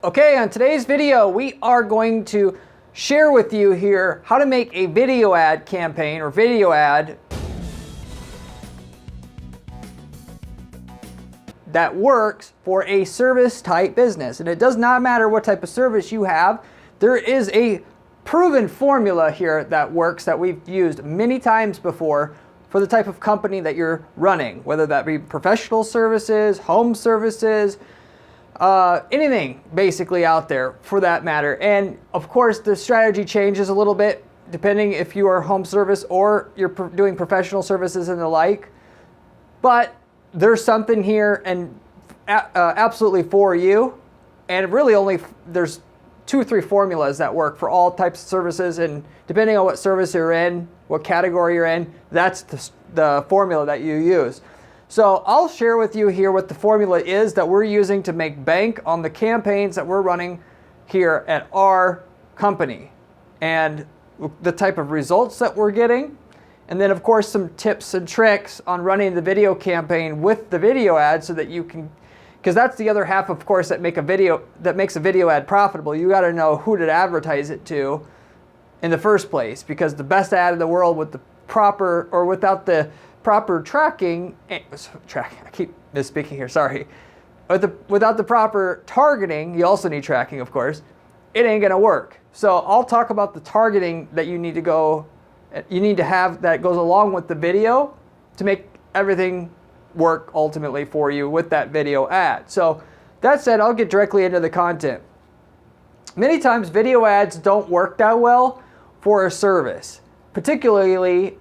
Okay, on today's video, we are going to share with you here how to make a video ad campaign or video ad that works for a service type business. And it does not matter what type of service you have. There is a proven formula here that works that we've used many times before for the type of company that you're running, whether that be professional services, home services, anything basically out there for that matter. And of course the strategy changes a little bit depending if you are home service or you're doing professional services and the like. But there's something here and absolutely for you. And really only there's 2 or 3 formulas that work for all types of services, and depending on what service you're in, what category you're in, that's the formula that you use. So I'll share with you here what the formula is that we're using to make bank on the campaigns that we're running here at our company, and the type of results that we're getting. And then of course some tips and tricks on running the video campaign with the video ad so that you can, because that's the other half of course that makes a video ad profitable. You got to know who to advertise it to in the first place, because the best ad in the world with the proper or without the proper tracking, I keep misspeaking here, sorry. Without the proper targeting, you also need tracking of course, it ain't gonna work. So I'll talk about the targeting that you need to have that goes along with the video to make everything work ultimately for you with that video ad. So that said, I'll get directly into the content. Many times video ads don't work that well for a service, particularly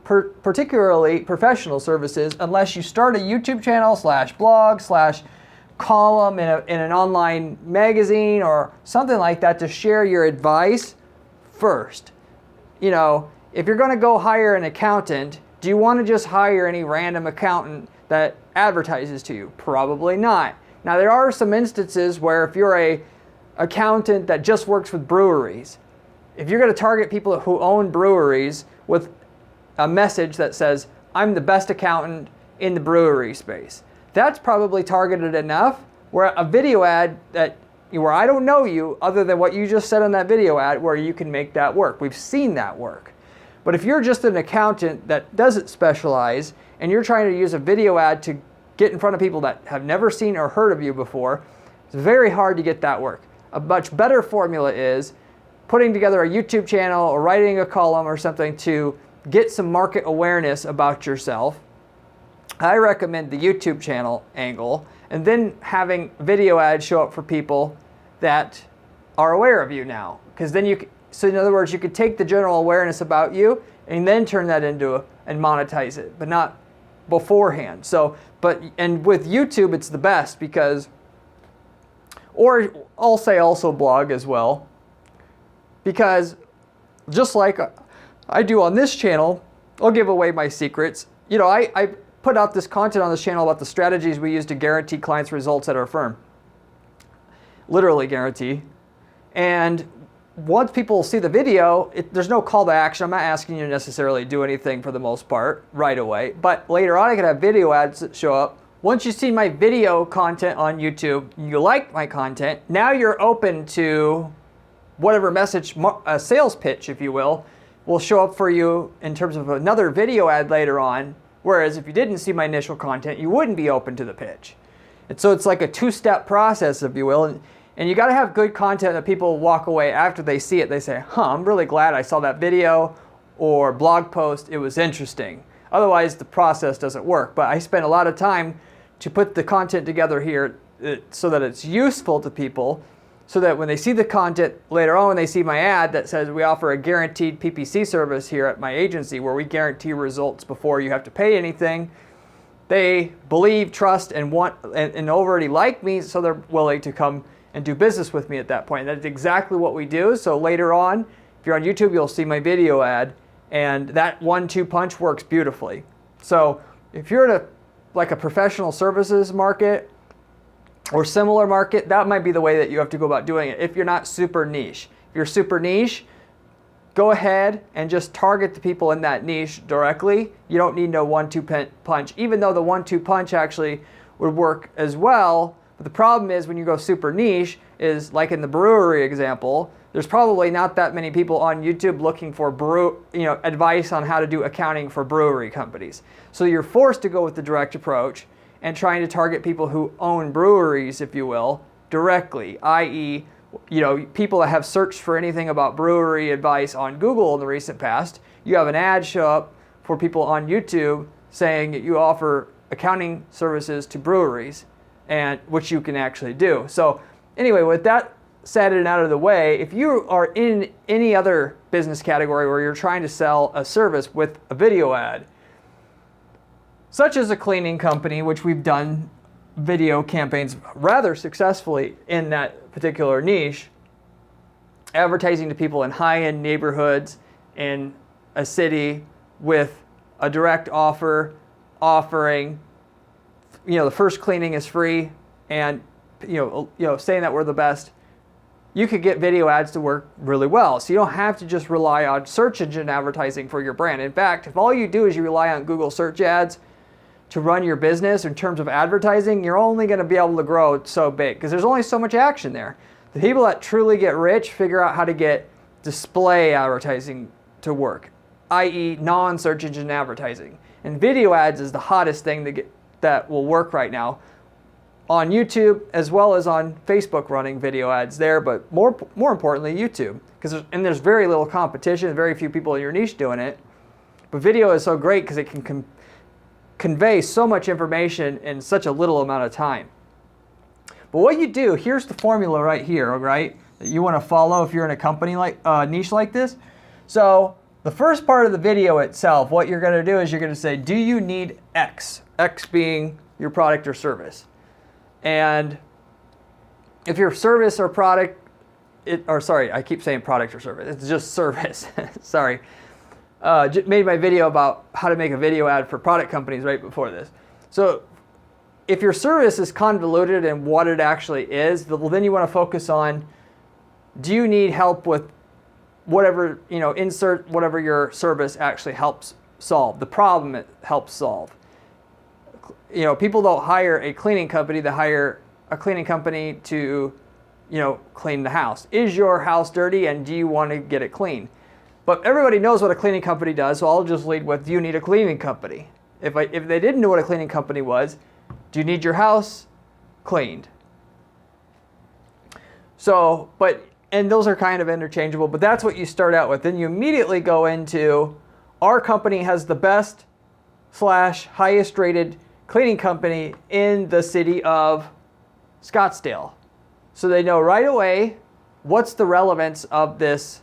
professional services, unless you start a YouTube channel /blog /column in an online magazine or something like that to share your advice first. You know, if you're going to go hire an accountant, do you want to just hire any random accountant that advertises to you? Probably not. Now there are some instances where if you're a accountant that just works with breweries, if you're going to target people who own breweries with a message that says, I'm the best accountant in the brewery space, that's probably targeted enough. Where a video ad where I don't know you other than what you just said on that video ad, where you can make that work. We've seen that work. But if you're just an accountant that doesn't specialize and you're trying to use a video ad to get in front of people that have never seen or heard of you before, it's very hard to get that work. A much better formula is putting together a YouTube channel or writing a column or something to get some market awareness about yourself. I recommend the YouTube channel angle, and then having video ads show up for people that are aware of you now. Because then so in other words, you could take the general awareness about you and then turn that into and monetize it, but not beforehand. And with YouTube, it's the best because, or I'll say also blog as well, because just like I do on this channel, I'll give away my secrets. You know, I put out this content on this channel about the strategies we use to guarantee clients' results at our firm. Literally guarantee. And once people see the video, there's no call to action. I'm not asking you to necessarily do anything for the most part right away. But later on, I could have video ads that show up. Once you see my video content on YouTube, you like my content, now you're open to whatever message, a sales pitch, if you will show up for you in terms of another video ad later on. Whereas if you didn't see my initial content, you wouldn't be open to the pitch. And so it's like a 2-step process, if you will. And you got to have good content that people walk away after they see it. They say, I'm really glad I saw that video or blog post. It was interesting. Otherwise, the process doesn't work. But I spend a lot of time to put the content together here so that it's useful to people, so that when they see the content later on, when they see my ad that says we offer a guaranteed PPC service here at my agency where we guarantee results before you have to pay anything, they believe, trust, and want and already like me, so they're willing to come and do business with me at that point. That's exactly what we do. So later on, if you're on YouTube, you'll see my video ad, and that 1-2 punch works beautifully. So if you're in a professional services market or similar market, that might be the way that you have to go about doing it if you're not super niche. If you're super niche, go ahead and just target the people in that niche directly. You don't need no 1-2 punch, even though the 1-2 punch actually would work as well. But the problem is when you go super niche, is, like in the brewery example, there's probably not that many people on YouTube looking for advice on how to do accounting for brewery companies. So you're forced to go with the direct approach and trying to target people who own breweries, if you will, directly, i.e., people that have searched for anything about brewery advice on Google in the recent past. You have an ad show up for people on YouTube saying that you offer accounting services to breweries, and which you can actually do. So anyway, with that said and out of the way, if you are in any other business category where you're trying to sell a service with a video ad, such as a cleaning company, which we've done video campaigns rather successfully in that particular niche, advertising to people in high-end neighborhoods in a city with a direct offering, the first cleaning is free, and saying that we're the best, you could get video ads to work really well. So you don't have to just rely on search engine advertising for your brand. In fact, if all you do is you rely on Google search ads to run your business in terms of advertising, you're only going to be able to grow so big because there's only so much action there. The people that truly get rich figure out how to get display advertising to work, i.e. non-search engine advertising. And video ads is the hottest thing that will work right now on YouTube as well as on Facebook, running video ads there, but more importantly YouTube, because there's very little competition, very few people in your niche doing it. But video is so great because it can convey so much information in such a little amount of time. But what you do, here's the formula right here, right, that you want to follow if you're in a company like niche like this. So the first part of the video itself, what you're going to do is you're going to say, do you need X? X being your product or service. And if your service or product, I keep saying product or service, it's just service, sorry. Made my video about how to make a video ad for product companies right before this. So if your service is convoluted in what it actually is, then you want to focus on, do you need help with whatever, insert whatever your service actually helps solve, the problem it helps solve. People don't hire a cleaning company, they hire a cleaning company to, clean the house. Is your house dirty and do you want to get it clean? But everybody knows what a cleaning company does, so I'll just lead with, do you need a cleaning company? If they didn't know what a cleaning company was, do you need your house cleaned? So, and those are kind of interchangeable, but that's what you start out with. Then you immediately go into, our company has the best / highest rated cleaning company in the city of Scottsdale. So they know right away, what's the relevance of this,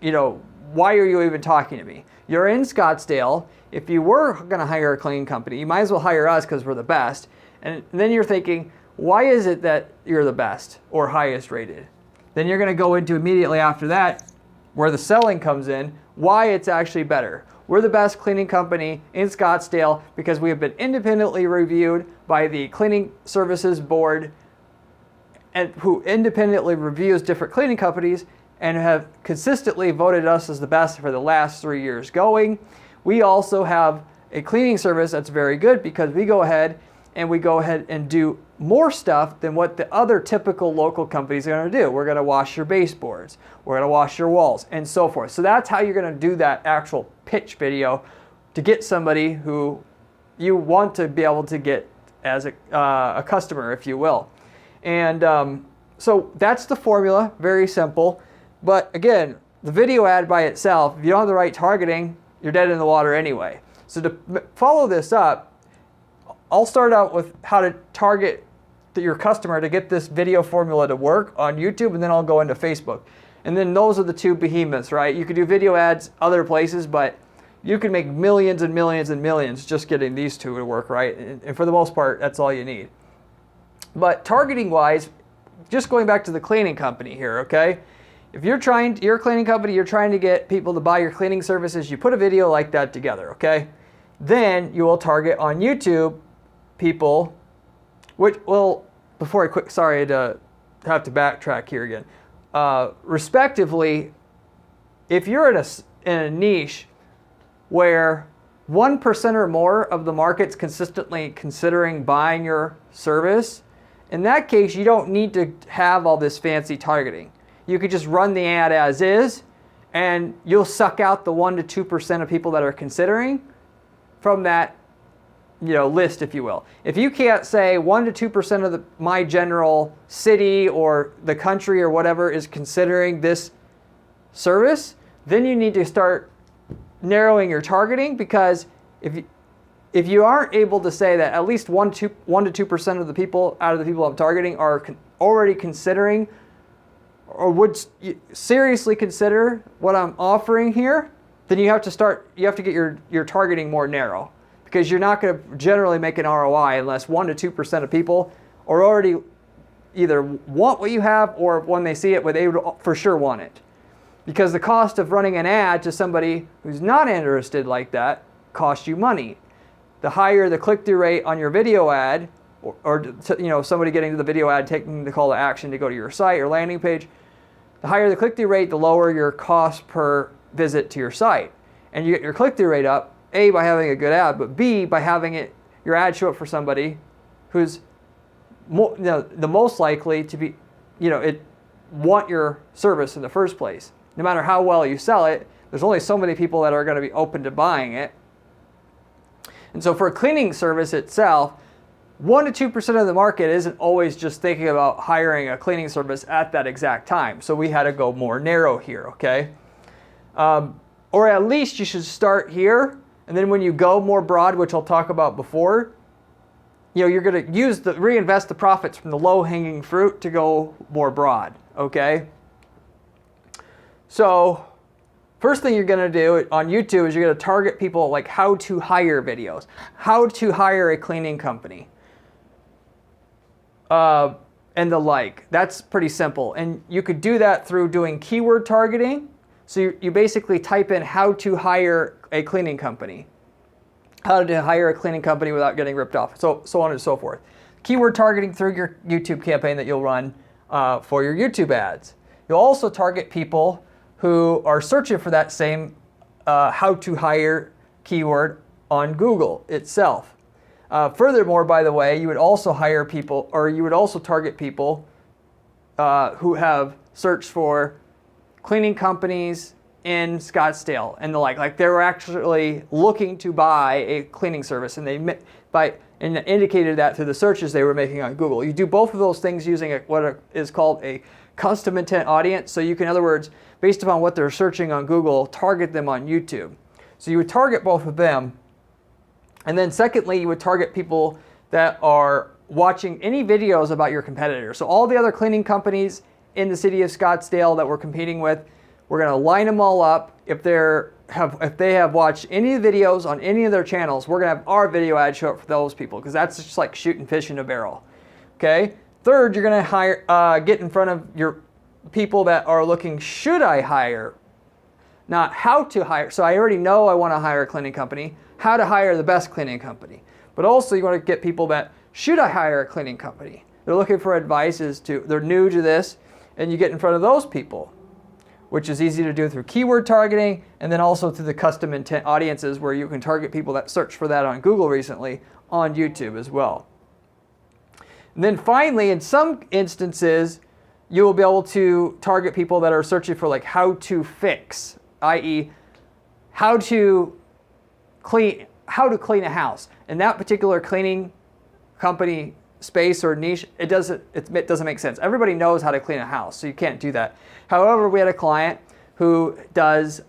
why are you even talking to me? You're in Scottsdale. If you were going to hire a cleaning company, you might as well hire us because we're the best. And then you're thinking, why is it that you're the best or highest rated? Then you're going to go into immediately after that, where the selling comes in, why it's actually better. We're the best cleaning company in Scottsdale because we have been independently reviewed by the Cleaning Services Board, and who independently reviews different cleaning companies and have consistently voted us as the best for the last 3 years going. We also have a cleaning service that's very good because we go ahead and do more stuff than what the other typical local companies are going to do. We're going to wash your baseboards, we're going to wash your walls, and so forth. So that's how you're going to do that actual pitch video to get somebody who you want to be able to get as a customer, if you will. And so that's the formula, very simple. But again, the video ad by itself, if you don't have the right targeting, you're dead in the water anyway. So to follow this up, I'll start out with how to target your customer to get this video formula to work on YouTube, and then I'll go into Facebook. And then those are the two behemoths, right? You could do video ads other places, but you can make millions and millions and millions just getting these two to work, right? And for the most part, that's all you need. But targeting wise, just going back to the cleaning company here, okay? If you're a cleaning company, you're trying to get people to buy your cleaning services, you put a video like that together, okay? Then you will target on YouTube people, which will, before I quit, sorry to have to backtrack here again. Respectively, if you're in a niche where 1% or more of the market's consistently considering buying your service, In that case, you don't need to have all this fancy targeting. You could just run the ad as is, and you'll suck out the 1 to 2% of people that are considering from that, list, if you will. If you can't say 1 to 2% of my general city or the country or whatever is considering this service, then you need to start narrowing your targeting, because if you aren't able to say that at least 1 to 2% of the people out of the people I'm targeting are already considering or would seriously consider what I'm offering here, then you have to get your targeting more narrow, because you're not going to generally make an ROI unless 1 to 2% of people are already either want what you have, or when they see it, they would for sure want it. Because the cost of running an ad to somebody who's not interested like that costs you money. The higher the click-through rate on your video ad, or somebody getting to the video ad, taking the call to action to go to your site or landing page, the higher the click-through rate, the lower your cost per visit to your site. And you get your click-through rate up, A, by having a good ad, but B, by having your ad show up for somebody who's the most likely to be, want your service in the first place. No matter how well you sell it, there's only so many people that are going to be open to buying it. And so for a cleaning service itself, 1 to 2% of the market isn't always just thinking about hiring a cleaning service at that exact time. So we had to go more narrow here, okay? Or at least you should start here, and then when you go more broad, which I'll talk about before, you're going to reinvest the profits from the low-hanging fruit to go more broad, okay? So first thing you're going to do on YouTube is you're going to target people like how to hire videos, how to hire a cleaning company, and the like. That's pretty simple. And you could do that through doing keyword targeting. So you basically type in how to hire a cleaning company, how to hire a cleaning company without getting ripped off, so on and so forth. Keyword targeting through your YouTube campaign that you'll run for your YouTube ads. You'll also target people who are searching for that same how to hire keyword on Google itself. Furthermore, by the way, you would also hire people, or you would also target people who have searched for cleaning companies in Scottsdale and the like they were actually looking to buy a cleaning service, and and indicated that through the searches they were making on Google. You do both of those things using what is called a custom intent audience. So you can, in other words, based upon what they're searching on Google, target them on YouTube. So you would target both of them. And then secondly, you would target people that are watching any videos about your competitors. So all the other cleaning companies in the city of Scottsdale that we're competing with, we're going to line them all up. If they have watched any of the videos on any of their channels, we're going to have our video ad show up for those people, because that's just like shooting fish in a barrel. Okay. Third, you're going to get in front of your people that are looking, should I hire? Not how to hire. So I already know I want to hire a cleaning company. How to hire the best cleaning company. But also you want to get people that, should I hire a cleaning company? They're looking for advice they're new to this, and you get in front of those people, which is easy to do through keyword targeting, and then also through the custom intent audiences, where you can target people that search for that on Google recently on YouTube as well. And then finally, in some instances, you will be able to target people that are searching for like how to fix, i.e. how to clean a house. In that particular cleaning company space or niche, it doesn't make sense. Everybody knows how to clean a house, so you can't do that. However, we had a client who does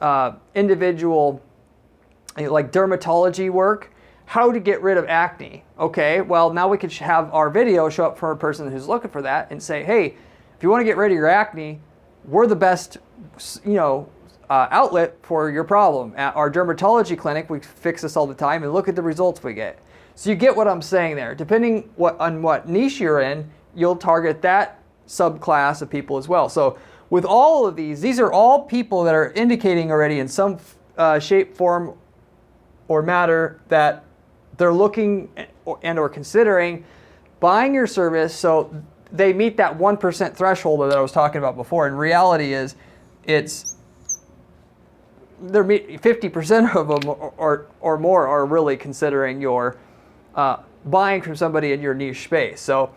individual like dermatology work, how to get rid of acne. Okay, well now we could have our video show up for a person who's looking for that and say, hey, if you want to get rid of your acne, we're the best, outlet for your problem. At our dermatology clinic, we fix this all the time, and look at the results we get. So you get what I'm saying there. Depending on what niche you're in, you'll target that subclass of people as well. So with all of these are all people that are indicating already in some shape, form, or matter that they're looking and or considering buying your service. So they meet that 1% threshold that I was talking about before. And reality is, 50% of them or more are really considering your buying from somebody in your niche space. So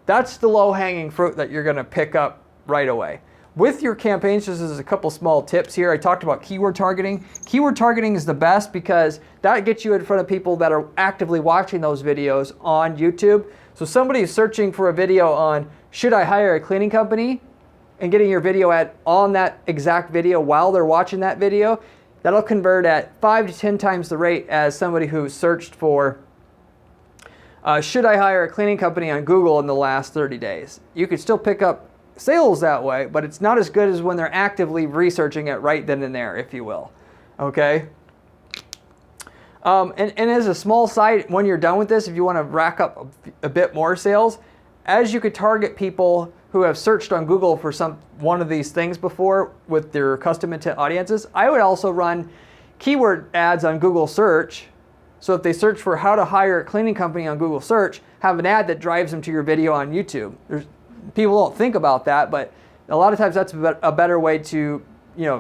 that's the low-hanging fruit that you're going to pick up right away. With your campaigns, just as a couple small tips here, I talked about keyword targeting. Keyword targeting is the best because that gets you in front of people that are actively watching those videos on YouTube. So somebody is searching for a video on, should I hire a cleaning company? And getting your video ad on that exact video while they're watching that video, that'll convert at 5 to 10 times the rate as somebody who searched for, should I hire a cleaning company on Google in the last 30 days? You could still pick up sales that way, but it's not as good as when they're actively researching it right then and there, if you will. Okay? And as a small side, when you're done with this, if you want to rack up a bit more sales, as you could target people who have searched on Google for one of these things before with their custom intent audiences, I would also run keyword ads on Google search. So if they search for how to hire a cleaning company on Google search, have an ad that drives them to your video on YouTube. People don't think about that, but a lot of times that's a better way to,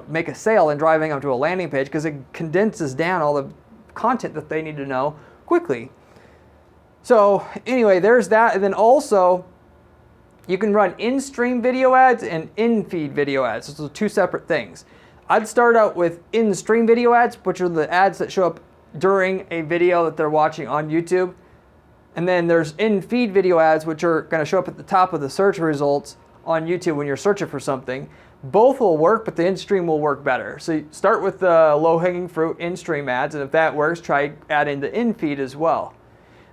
make a sale than driving them to a landing page, because it condenses down all the content that they need to know quickly. So anyway, there's that. And then also, you can run in-stream video ads and in-feed video ads. Those are two separate things. I'd start out with in-stream video ads, which are the ads that show up during a video that they're watching on YouTube. And then there's in-feed video ads, which are going to show up at the top of the search results on YouTube when you're searching for something. Both will work, but the in-stream will work better. So you start with the low-hanging fruit in-stream ads, and if that works, try adding the in-feed as well.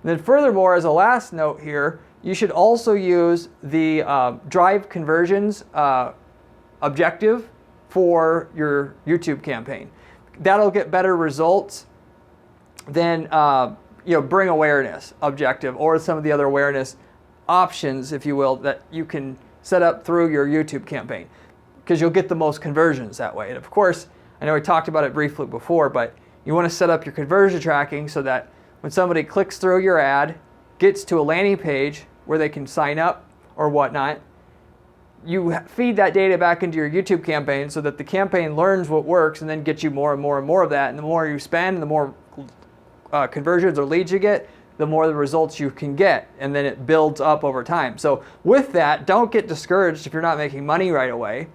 And then furthermore, as a last note here, you should also use the drive conversions objective for your YouTube campaign. That'll get better results than bring awareness objective or some of the other awareness options, if you will, that you can set up through your YouTube campaign, because you'll get the most conversions that way. And of course, I know we talked about it briefly before, but you want to set up your conversion tracking so that when somebody clicks through your ad, gets to a landing page where they can sign up or whatnot, you feed that data back into your YouTube campaign so that the campaign learns what works and then gets you more and more and more of that. And the more you spend, the more conversions or leads you get, the more the results you can get. And then it builds up over time. So with that, don't get discouraged if you're not making money right away.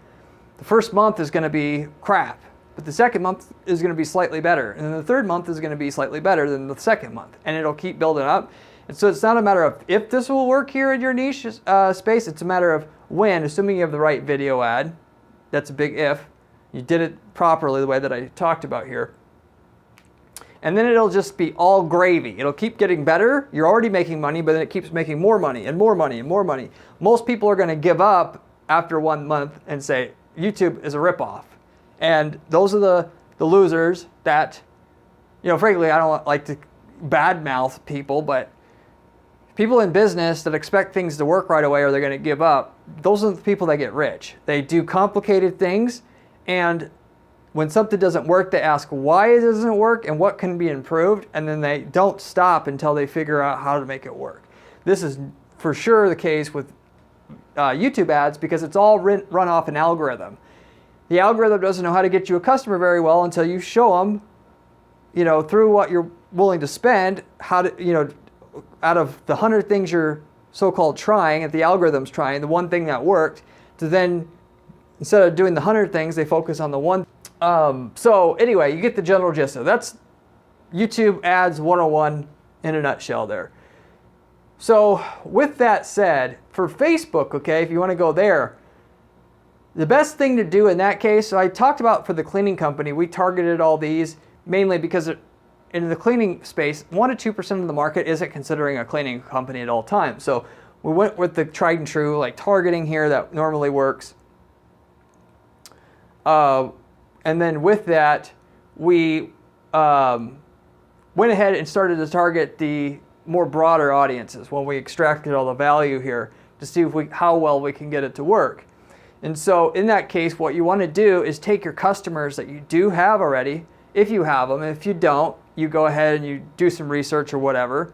The first month is going to be crap, but the second month is going to be slightly better. And then the third month is going to be slightly better than the second month. And it'll keep building up. And so it's not a matter of if this will work here in your niche space, it's a matter of when, assuming you have the right video ad. That's a big if. You did it properly the way that I talked about here. And then it'll just be all gravy. It'll keep getting better. You're already making money, but then it keeps making more money and more money and more money. Most people are going to give up after 1 month and say, YouTube is a ripoff. And those are the losers that, frankly, I don't like to badmouth people, but people in business that expect things to work right away or they're going to give up, those are the people that get rich. They do complicated things, and when something doesn't work, they ask why it doesn't work and what can be improved, and then they don't stop until they figure out how to make it work. This is for sure the case with YouTube ads, because it's all run off an algorithm. The algorithm doesn't know how to get you a customer very well until you show them, through what you're willing to spend, how to, out of the 100 things you're so-called trying, if the algorithm's trying, the one thing that worked, to then, instead of doing the 100 things, they focus on the one. So anyway, you get the general gist of it. That's YouTube Ads 101 in a nutshell there. So with that said, for Facebook, okay, if you want to go there, the best thing to do in that case, so I talked about for the cleaning company, we targeted all these mainly because in the cleaning space, 1 to 2% of the market isn't considering a cleaning company at all times. So we went with the tried and true, like targeting here that normally works. And then with that, we went ahead and started to target the more broader audiences when we extracted all the value here to see how well we can get it to work. And so in that case, what you want to do is take your customers that you do have already, if you have them. If you don't, you go ahead and you do some research or whatever.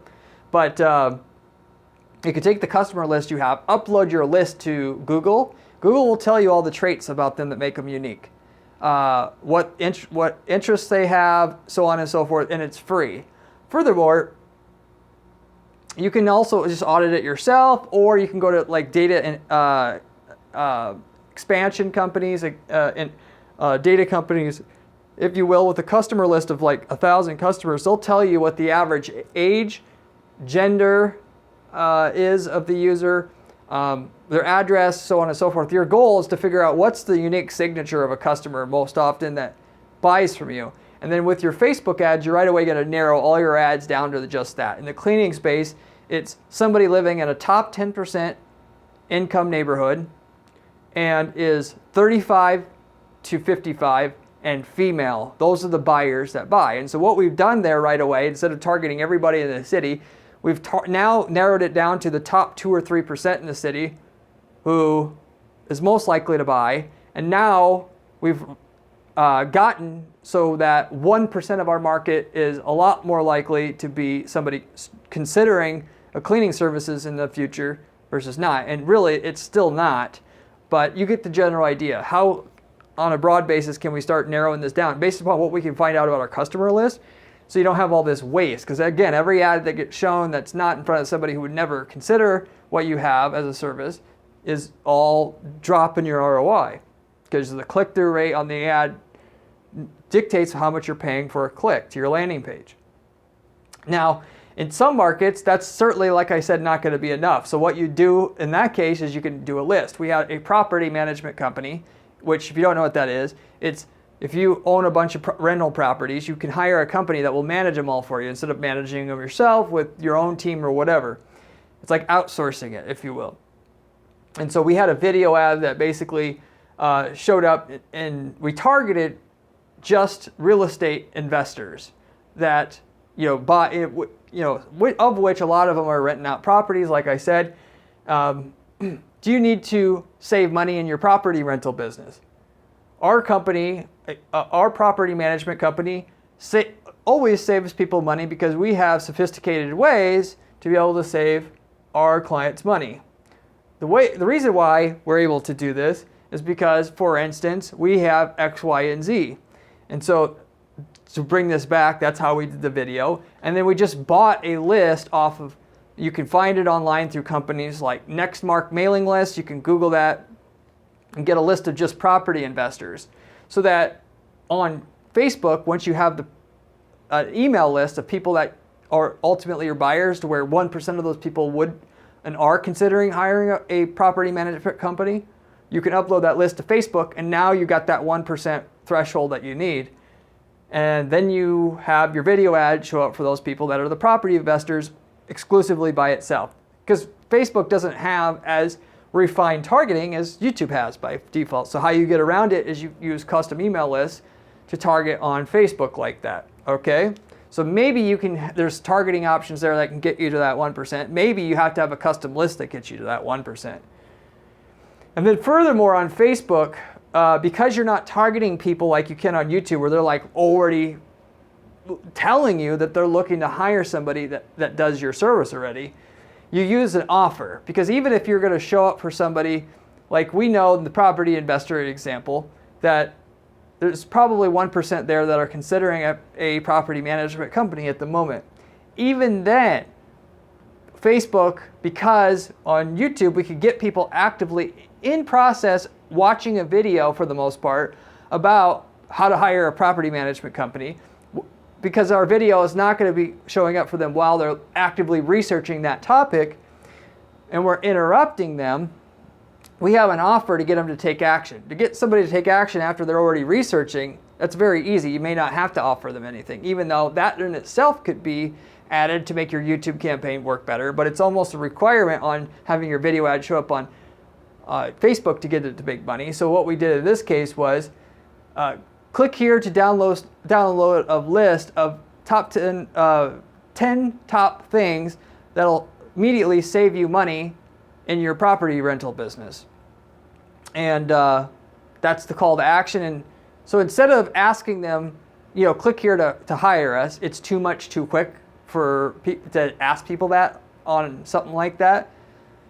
But you can take the customer list you have, upload your list to Google. Google will tell you all the traits about them that make them unique. What interests they have, so on and so forth, and it's free. Furthermore, You can also just audit it yourself, or you can go to like data and expansion companies, and data companies, if you will, with a customer list of like 1,000 customers. They'll tell you what the average age, gender is of the user, their address, so on and so forth. Your goal is to figure out what's the unique signature of a customer most often that buys from you. And then with your Facebook ads, you're right away going to narrow all your ads down to just that. In the cleaning space, it's somebody living in a top 10% income neighborhood and is 35 to 55 and female. Those are the buyers that buy. And so what we've done there right away, instead of targeting everybody in the city, we've now narrowed it down to the top 2 or 3% in the city who is most likely to buy. And now we've gotten so that 1% of our market is a lot more likely to be somebody considering a cleaning services in the future versus not. And really, it's still not, but you get the general idea. How, on a broad basis, can we start narrowing this down based upon what we can find out about our customer list, so you don't have all this waste? Because again, every ad that gets shown that's not in front of somebody who would never consider what you have as a service is all dropping your ROI, because the click-through rate on the ad dictates how much you're paying for a click to your landing page. Now, in some markets, that's certainly, like I said, not going to be enough. So what you do in that case is you can do a list. We have a property management company, which, if you don't know what that is, it's if you own a bunch of rental properties, you can hire a company that will manage them all for you instead of managing them yourself with your own team or whatever. It's like outsourcing it, if you will. And so we had a video ad that basically showed up, and we targeted just real estate investors that buy it, of which a lot of them are renting out properties. Like I said, do you need to save money in your property rental business? Our company, our property management company, always saves people money because we have sophisticated ways to be able to save our clients money. The reason why we're able to do this is because, for instance, we have X, Y, and Z. And so to bring this back, that's how we did the video. And then we just bought a list off of, you can find it online through companies like Nextmark mailing lists. You can Google that and get a list of just property investors. So that on Facebook, once you have the email list of people that are ultimately your buyers, to where 1% of those people would and are considering hiring a property management company, you can upload that list to Facebook, and now you got that 1% threshold that you need. And then you have your video ad show up for those people that are the property investors exclusively by itself. Because Facebook doesn't have as refined targeting as YouTube has by default. So how you get around it is you use custom email lists to target on Facebook like that, okay? So maybe there's targeting options there that can get you to that 1%. Maybe you have to have a custom list that gets you to that 1%. And then furthermore, on Facebook, because you're not targeting people like you can on YouTube, where they're like already telling you that they're looking to hire somebody that does your service already, you use an offer. Because even if you're going to show up for somebody, like we know in the property investor example, that there's probably 1% there that are considering a property management company at the moment. Even then, Facebook, because on YouTube we could get people actively in process watching a video for the most part about how to hire a property management company, because our video is not going to be showing up for them while they're actively researching that topic and we're interrupting them. We have an offer to get them to take action. To get somebody to take action after they're already researching, that's very easy. You may not have to offer them anything, even though that in itself could be added to make your YouTube campaign work better, but it's almost a requirement on having your video ad show up on Facebook to get it to make money. So what we did in this case was click here to download a list of top 10 top things that'll immediately save you money in your property rental business. And that's the call to action. And so instead of asking them, click here to hire us, it's too much too quick for to ask people that on something like that.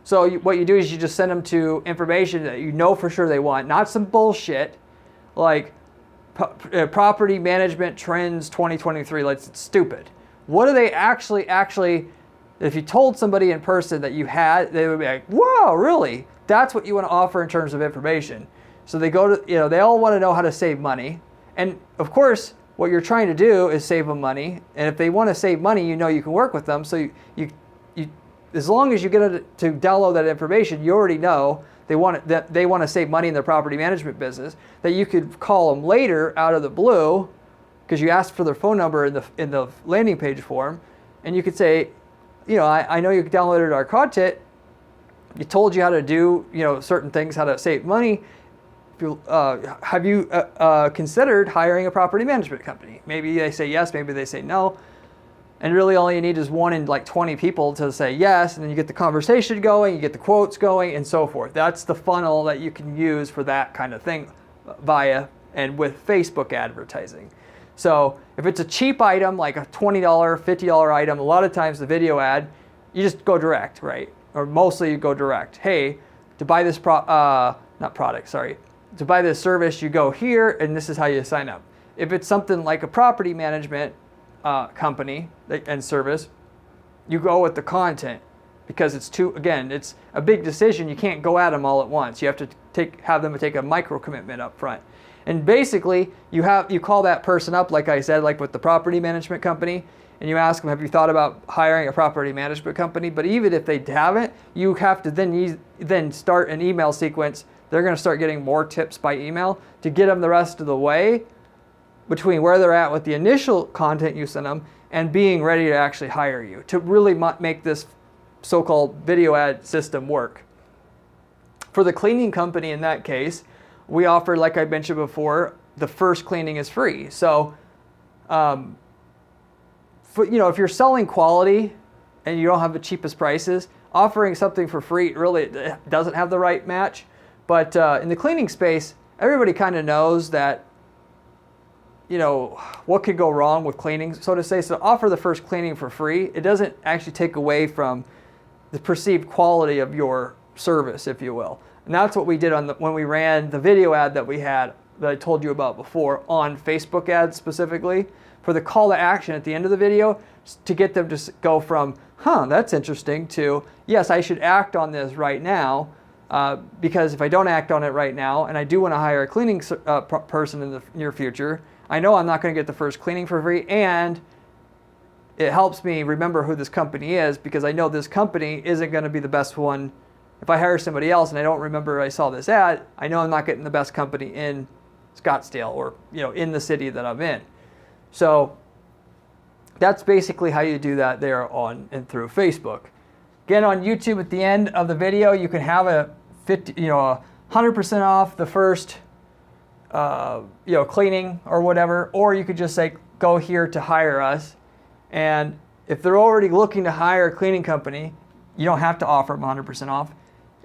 So what you do is you just send them to information that you know for sure they want, not some bullshit like property management trends 2023. Like, it's stupid. What do they actually If you told somebody in person that you had, they would be like, whoa, really? That's what you want to offer in terms of information. So they go to, they all want to know how to save money. And of course, what you're trying to do is save them money. And if they want to save money, you can work with them. So you as long as you get to download that information, you already know they want to save money in their property management business, that you could call them later out of the blue because you asked for their phone number in the landing page form, and you could say, I know you downloaded our content. You told you how to do, certain things, how to save money. Have you considered hiring a property management company? Maybe they say yes, maybe they say no. And really all you need is 1 in 20 people to say yes, and then you get the conversation going, you get the quotes going, and so forth. That's the funnel that you can use for that kind of thing via and with Facebook advertising. So if it's a cheap item, like a $20, $50 item, a lot of times the video ad, you just go direct, right? Or mostly you go direct. Hey, to buy this to buy this service, you go here, and this is how you sign up. If it's something like a property management company and service, you go with the content, because it's a big decision. You can't go at them all at once. You have to have them take a micro commitment up front. And basically, you call that person up, like I said, like with the property management company, and you ask them, have you thought about hiring a property management company? But even if they haven't, you have to then start an email sequence. They're going to start getting more tips by email to get them the rest of the way between where they're at with the initial content you sent them and being ready to actually hire you, to really make this so-called video ad system work. For the cleaning company in that case, we offer, like I mentioned before, the first cleaning is free. So, if you're selling quality and you don't have the cheapest prices, offering something for free really doesn't have the right match. But in the cleaning space, everybody kind of knows that, what could go wrong with cleaning, so to say. So offer the first cleaning for free. It doesn't actually take away from the perceived quality of your service, if you will. And that's what we did when we ran the video ad that we had, that I told you about before, on Facebook ads specifically, for the call to action at the end of the video, to get them to go from, that's interesting, to, yes, I should act on this right now, because if I don't act on it right now, and I do want to hire a cleaning person in the near future, I know I'm not going to get the first cleaning for free, and it helps me remember who this company is, because I know this company isn't going to be the best one. If I hire somebody else and I don't remember I saw this ad, I know I'm not getting the best company in Scottsdale or in the city that I'm in. So that's basically how you do that there on and through Facebook. Again, on YouTube at the end of the video, you can have a 100% off the first cleaning or whatever, or you could just say, go here to hire us. And if they're already looking to hire a cleaning company, you don't have to offer them 100% off.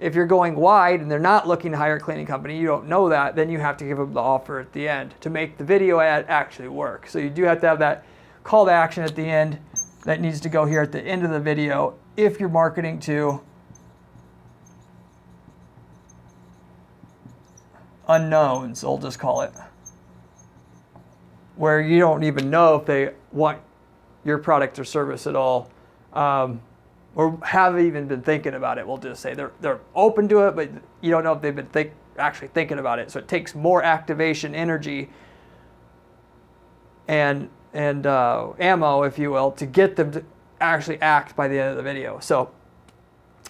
If you're going wide and they're not looking to hire a cleaning company, you don't know that, then you have to give them the offer at the end to make the video ad actually work. So you do have to have that call to action at the end that needs to go here at the end of the video if you're marketing to unknowns, I'll just call it, where you don't even know if they want your product or service at all, or have even been thinking about it. We'll just say they're open to it, but you don't know if they've been actually thinking about it. So it takes more activation energy and ammo, if you will, to get them to actually act by the end of the video. So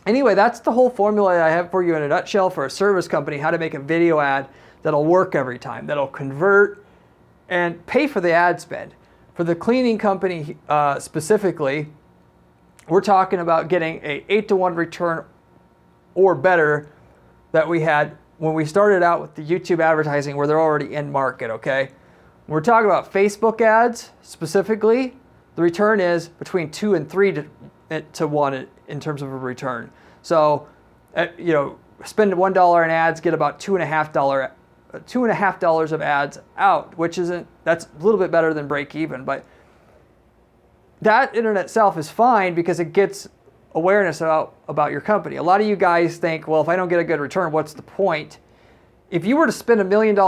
anyway, that's the whole formula I have for you in a nutshell for a service company, how to make a video ad that'll work every time, that'll convert and pay for the ad spend. For the cleaning company specifically, we're talking about getting a 8-to-1 return or better that we had when we started out with the YouTube advertising, where they're already in market, okay? We're talking about Facebook ads specifically. The return is between 2 and 3 to 1 in terms of a return. So, spend $1 in ads, get about $2.50 of ads out, that's a little bit better than break even, but that in and itself is fine because it gets awareness about your company. A lot of you guys think, well, if I don't get a good return, what's the point? If you were to spend $1 million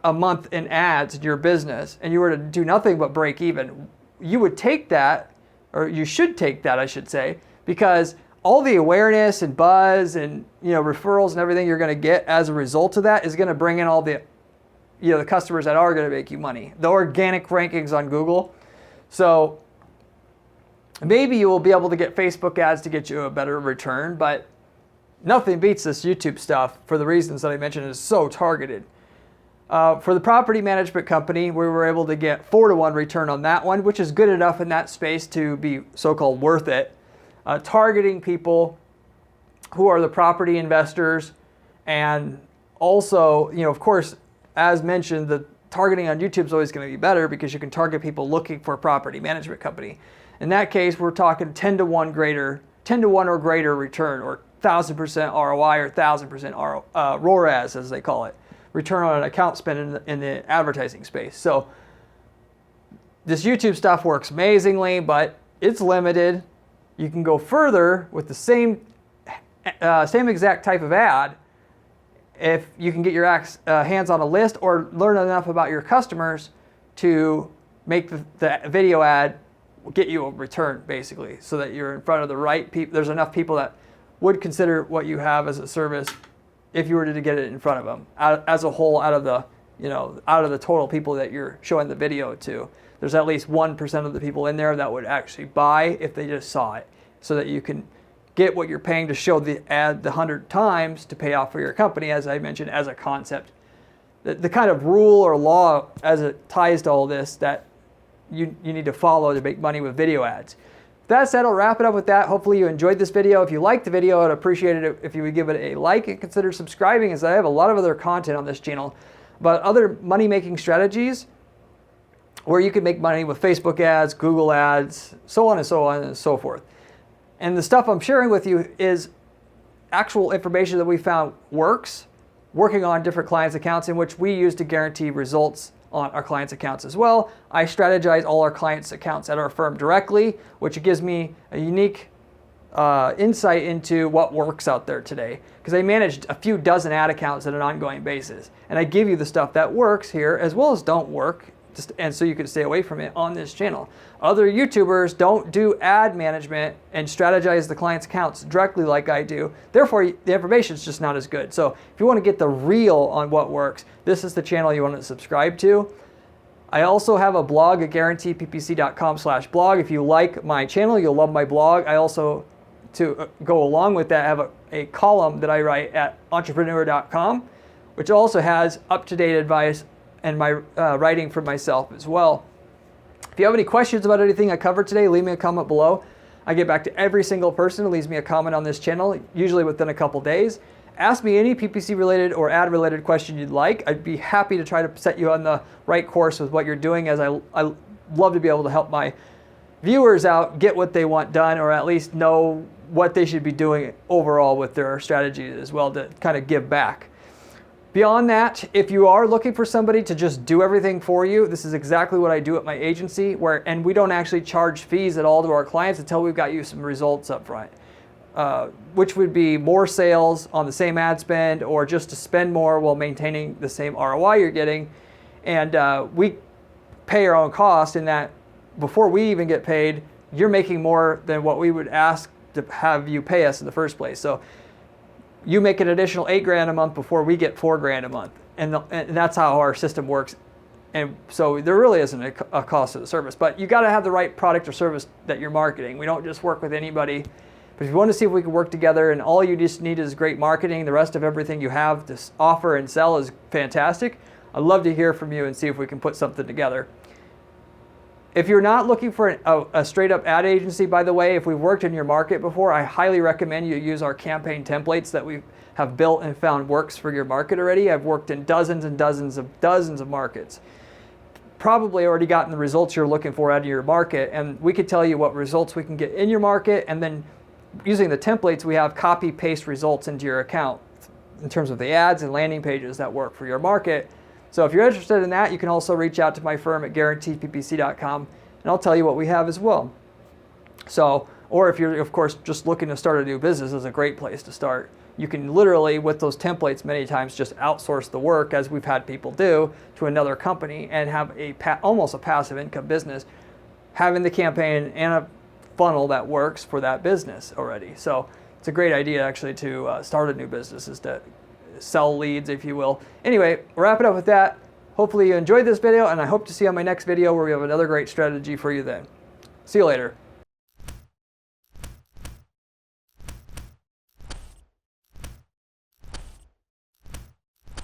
a month in ads in your business and you were to do nothing but break even, you would take that or you should take that, I should say, because all the awareness and buzz and referrals and everything you're going to get as a result of that is going to bring in all the the customers that are going to make you money, the organic rankings on Google. So maybe you will be able to get Facebook ads to get you a better return, but nothing beats this YouTube stuff for the reasons that I mentioned. It's so targeted. For the property management company, we were able to get 4-to-1 return on that one, which is good enough in that space to be so-called worth it. Targeting people who are the property investors, and also, of course, as mentioned, the targeting on YouTube is always going to be better because you can target people looking for a property management company. In that case, we're talking 10-to-1 or greater return, or 1,000% ROI, or 1,000% ROAS, as they call it, return on an account spend in the advertising space. So this YouTube stuff works amazingly, but it's limited. You can go further with the same exact type of ad if you can get your hands on a list or learn enough about your customers to make the video ad get you a return, basically, so that you're in front of the right people. There's enough people that would consider what you have as a service if you were to get it in front of them as a whole, out of the total people that you're showing the video to. There's at least 1% of the people in there that would actually buy if they just saw it, so that you can get what you're paying to show the ad the 100 times to pay off for your company, as I mentioned, as a concept. The kind of rule or law as it ties to all this that you need to follow to make money with video ads. That said, I'll wrap it up with that. Hopefully you enjoyed this video. If you liked the video, I'd appreciate it if you would give it a like and consider subscribing, as I have a lot of other content on this channel about other money-making strategies where you can make money with Facebook ads, Google ads, so on and so on and so forth. And the stuff I'm sharing with you is actual information that we found works, working on different clients' accounts, in which we use to guarantee results on our clients' accounts as well. I strategize all our clients' accounts at our firm directly, which gives me a unique insight into what works out there today, because I managed a few dozen ad accounts on an ongoing basis. And I give you the stuff that works here as well as don't work, and so you can stay away from it on this channel. Other YouTubers don't do ad management and strategize the client's accounts directly like I do. Therefore, the information is just not as good. So if you want to get the real on what works, this is the channel you want to subscribe to. I also have a blog at guaranteedppc.com/blog. If you like my channel, you'll love my blog. I also, to go along with that, have a column that I write at entrepreneur.com, which also has up-to-date advice and my writing for myself as well. If you have any questions about anything I covered today, leave me a comment below. I get back to every single person who leaves me a comment on this channel, usually within a couple days. Ask me any PPC related or ad related question you'd like. I'd be happy to try to set you on the right course with what you're doing, as I love to be able to help my viewers out get what they want done, or at least know what they should be doing overall with their strategy as well, to kind of give back. Beyond that, if you are looking for somebody to just do everything for you, this is exactly what I do at my agency, and we don't actually charge fees at all to our clients until we've got you some results up front, which would be more sales on the same ad spend, or just to spend more while maintaining the same ROI you're getting. And we pay our own cost, in that before we even get paid, you're making more than what we would ask to have you pay us in the first place. So you make an additional $8,000 a month before we get $4,000 a month, and that's how our system works. And so there really isn't a cost to the service, but you got to have the right product or service that you're marketing. We don't just work with anybody. But if you want to see if we can work together, and all you just need is great marketing, the rest of everything you have to offer and sell is fantastic, I'd love to hear from you and see if we can put something together. If you're not looking for a straight up ad agency, by the way, if we've worked in your market before, I highly recommend you use our campaign templates that we have built and found works for your market already. I've worked in dozens and dozens of markets. Probably already gotten the results you're looking for out of your market, and we could tell you what results we can get in your market, and then using the templates, we have copy paste results into your account in terms of the ads and landing pages that work for your market. So if you're interested in that, you can also reach out to my firm at guaranteedppc.com, and I'll tell you what we have as well. So, or if you're, of course, just looking to start a new business, is a great place to start. You can literally, with those templates, many times just outsource the work, as we've had people do, to another company, and have almost a passive income business, having the campaign and a funnel that works for that business already. So it's a great idea actually to start a new business, is to sell leads, if you will. Anyway, wrap it up with that. Hopefully you enjoyed this video, and I hope to see you on my next video where we have another great strategy for you then. See you later.